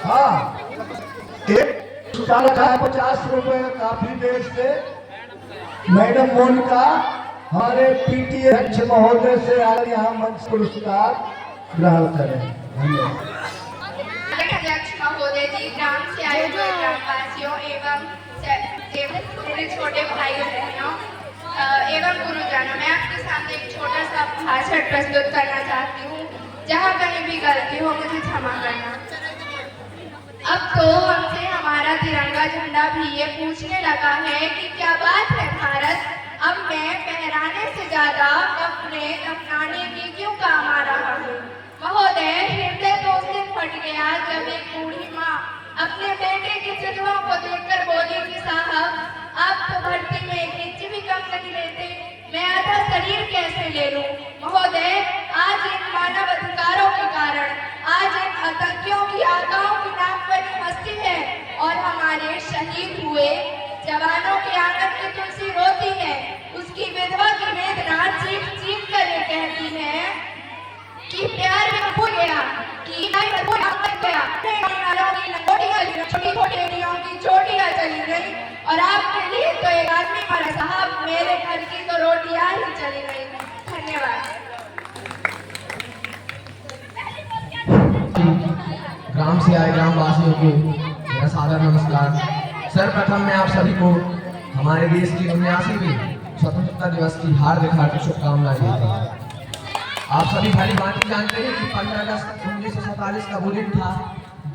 हाँ, एक सुधार रखा है 50 रुपए काफी देर से। मैडम मोनिका हमारे पीटीए अध्यक्ष महोदय से आज यहाँ मंच पुरस्कार ग्रहण करें। धन्यवाद। अध्यक्ष महोदय जी, ग्राम से आए हुए ग्रामवासियों एवं मेरे छोटे भाइयों बहनों एवं गुरुजनों, मैं आपके सामने एक छोटा सा भाषण प्रस्तुत करना चाहती हूँ। जहाँ कहीं भी गलती हो मुझे क्षमा करना। अब तो हमसे हमारा तिरंगा झंडा भी ये पूछने लगा है कि क्या बात है भारत, अब मैं फहराने से ज्यादा अपनाने की क्यों काम आ रहा हूँ। महोदय, हृदय तो उस दिन फट गया जब एक बूढ़ी माँ अपने बेटे की चितवा को देखकर बोली कि साहब, आप तो भर्ती में एक इंच भी कम नहीं लेते, मैं आधा शरीर कैसे ले लूं। महोदय, आज इन मानव अधिकारों के कारण, आज इन आतंकियों की आगाओं की नाम पर मस्ती है और हमारे शहीद हुए जवानों के आंगन की तुलसी रोती है। उसकी विधवा की वेदना चीख चीख कर ये कहती है कि प्यार में खो गया, कि छोटी छोटियों की चोटियां चली गई और आपके लिए तो एक आदमी मरा साहब, मेरे घर की तो रोटियां ही चली गई। धन्यवाद। ग्राम से आए ग्रामवासियों को मेरा सादर नमस्कार। सर्वप्रथम मैं आप सभी को हमारे देश की 79वीं स्वतंत्रता दिवस की हार्दिक हार्दिक शुभकामनाएं देता हूँ। आप सभी भली भांति जानते हैं कि 15 अगस्त 1947 का वो दिन था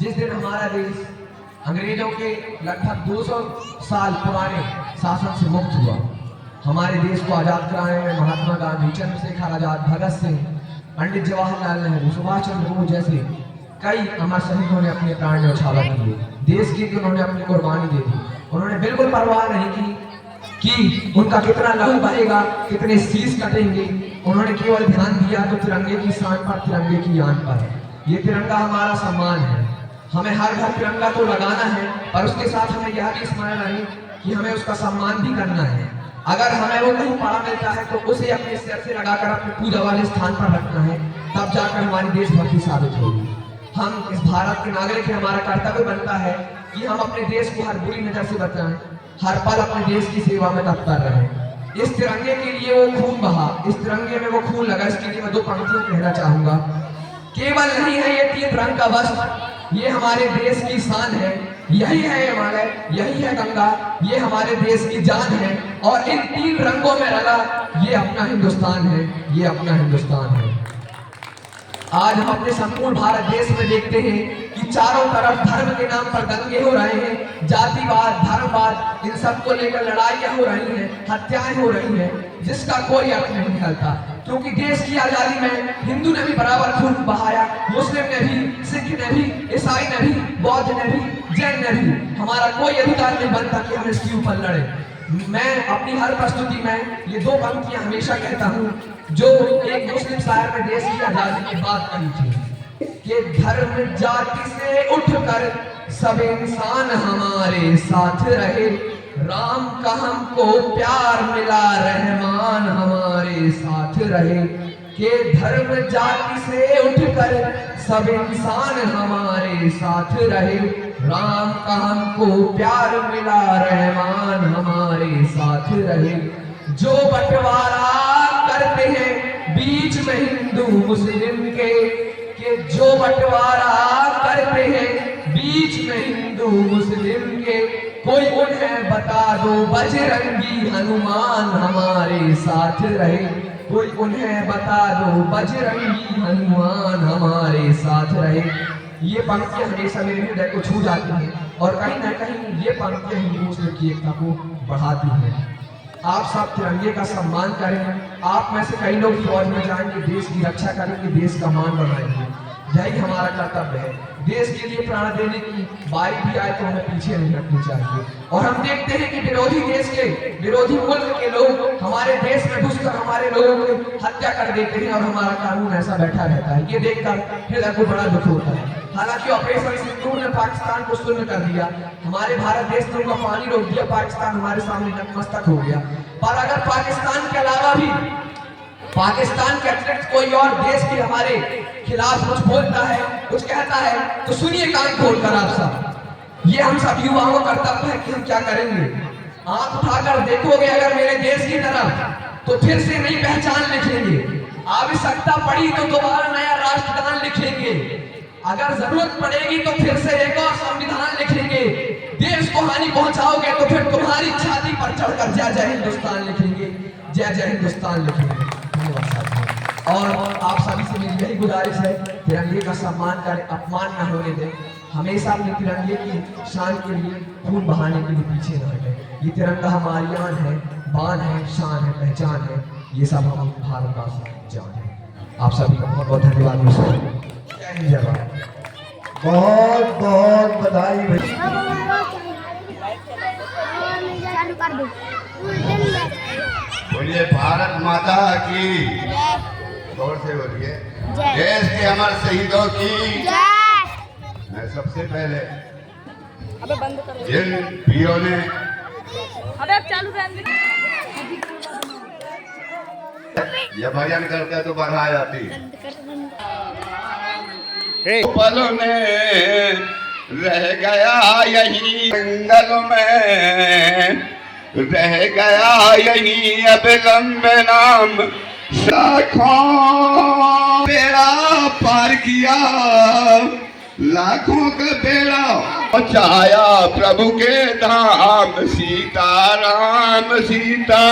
जिस दिन हमारा देश अंग्रेजों के लगभग 200 साल पुराने शासन से मुक्त हुआ। हमारे देश को आजाद कराने में महात्मा गांधी, चंद्रशेखर आजाद, भगत सिंह, पंडित जवाहरलाल नेहरू, सुभाष चंद्र बोस जैसे कई अमर शहीदों ने अपने प्राण न्यौछावर किए। देश के लिए उन्होंने अपनी कुर्बानी दे दी। उन्होंने बिल्कुल परवाह नहीं की कि उनका कितना लहू बहेगा, कितने शीश कटेंगे। उन्होंने केवल ध्यान दिया तो तिरंगे की शान पर, तिरंगे की यान पर। ये तिरंगा हमारा सम्मान है। हमें हर घर तिरंगा तो लगाना है, पर उसके साथ हमें यह भी स्मरण रहे कि हमें उसका सम्मान भी करना है। अगर हमें वो कहीं पड़ा मिलता है तो उसे अपने सिर से लगाकर अपने पूजा वाले स्थान पर रखना है, तब जाकर हमारी देशभक्ति साबित होगी। हम इस भारत के नागरिक हैं, हमारा कर्तव्य बनता है कि हम अपने देश को हर बुरी नजर से बचाएं, हर पल अपने देश की सेवा में तत्पर रहें। इस तिरंगे के लिए वो खून बहा, इस तिरंगे में वो खून लगा, इसके लिए मैं 2 पंक्तियां कहना चाहूंगा। केवल नहीं है ये 3 रंग का वस्त्र, ये हमारे देश की शान है। यही है हिमालय, यही है गंगा, ये हमारे देश की जान है। और इन 3 रंगों में रंगा ये अपना हिंदुस्तान है, ये अपना हिंदुस्तान है। आज हम अपने संपूर्ण भारत देश में देखते हैं कि चारों तरफ धर्म के नाम पर दंगे हो रहे हैं, जातिवाद, धर्मवाद, इन सब को लेकर लड़ाइयां हो रही हैं, हत्याएं हो रही हैं, जिसका कोई अर्थ नहीं निकलता। क्योंकि देश की आजादी में हिंदू ने भी बराबर खून बहाया, मुस्लिम ने भी, सिख ने भी, ईसाई ने भी, बौद्ध ने भी, जैन ने भी। हमारा कोई अधिकार नहीं बनता कि हम इसके ऊपर लड़े। मैं अपनी हर प्रस्तुति में ये 2 पंक्तियां हमेशा कहता हूँ जो एक मुस्लिम शायर ने देश की आजादी की बात कही थी कि धर्म जाति से उठकर सब इंसान हमारे साथ रहे, राम का हमको प्यार मिला, रहमान हमारे साथ रहे। कि धर्म जाति से उठकर सब इंसान हमारे साथ रहे, राम का हमको प्यार मिला, रहमान हमारे साथ रहे। जो बंटवारा करते हैं बीच में हिंदू मुस्लिम के जो बंटवारा करते हैं बीच में हिंदू मुस्लिम के, कोई उन्हें बता दो बजरंगी हनुमान हमारे साथ रहे। कोई उन्हें बता दो बजरंगी हनुमान हमारे साथ रहे। ये पंक्तियां हमेशा मेरे हृदय को छू जाती हैं और कहीं ना कहीं ये पंक्तियां हिंदू मुस्लिम की एकता को बढ़ाती हैं। आप सब तिरंगे का सम्मान करें। आप में से कई लोग फौज में जाएंगे, देश की रक्षा करेंगे, देश का मान बढ़ाएंगे। यही हमारा कर्तव्य है। देश के लिए प्राण देने की बारी भी आए तो हमें पीछे नहीं हटनी चाहिए। और हम देखते हैं कि विरोधी देश के, विरोधी मुल्क के लोग हमारे देश में घुसकर हमारे लोगों की हत्या कर देते हैं और हमारा कानून ऐसा बैठा रहता है। ये देखकर हृदय को बड़ा दुख होता है। हालांकि ऑपरेशन सिंदूर ने पाकिस्तान को शून्य कर दिया, हमारे भारत देश ने उनका पानी रोक दिया, पाकिस्तान हमारे सामने नतमस्तक हो गया। पर अगर पाकिस्तान के अलावा भी, पाकिस्तान के अतिरिक्त कोई और देश भी हमारे खिलाफ कुछ बोलता है, कुछ कहता है, तो सुनिए कान खोलकर आप सब। ये हम सब युवाओं का कर्तव्य है कि हम क्या करेंगे। आंख उठाकर देखोगे अगर मेरे देश की तरफ, तो फिर से नई पहचान लिखेंगे। आवश्यकता पड़ी तो दोबारा नया राष्ट्रगान लिखेंगे। अगर जरूरत पड़ेगी तो फिर से एक और संविधान लिखेंगे। देश को हानि पहुंचाओगे तो फिर तुम्हारी छाती पर चढ़कर जय जय हिंदुस्तान लिखेंगे, जय जय हिंदुस्तान लिखेंगे। धन्यवाद साथियों। और आप सभी से मेरी यही गुजारिश है, तिरंगे का सम्मान करें, अपमान न होने दें। हमेशा अपने तिरंगे की शान के लिए खून बहाने के लिए पीछे न हटें। ये तिरंगा हमारी आन है, बान है, शान है, पहचान है। ये सब हम भारतवासी जान है। आप सभी का बहुत बहुत धन्यवाद। जय हिंद, जय भारत। बहुत बहुत बधाई भाई। बोलिए भारत माता की, जोर से बोलिए। देश के अमर शहीदों की। मैं सबसे पहले जिन वीरों ने चालू यह भजन करते तो बढ़ा जाती। पलों में रह गया यही जंगल में, रह गया यही अब लंबे नाम। लाखों बेड़ा पार किया, लाखों का बेड़ा पहुंचाया प्रभु के धाम। सीता राम सीता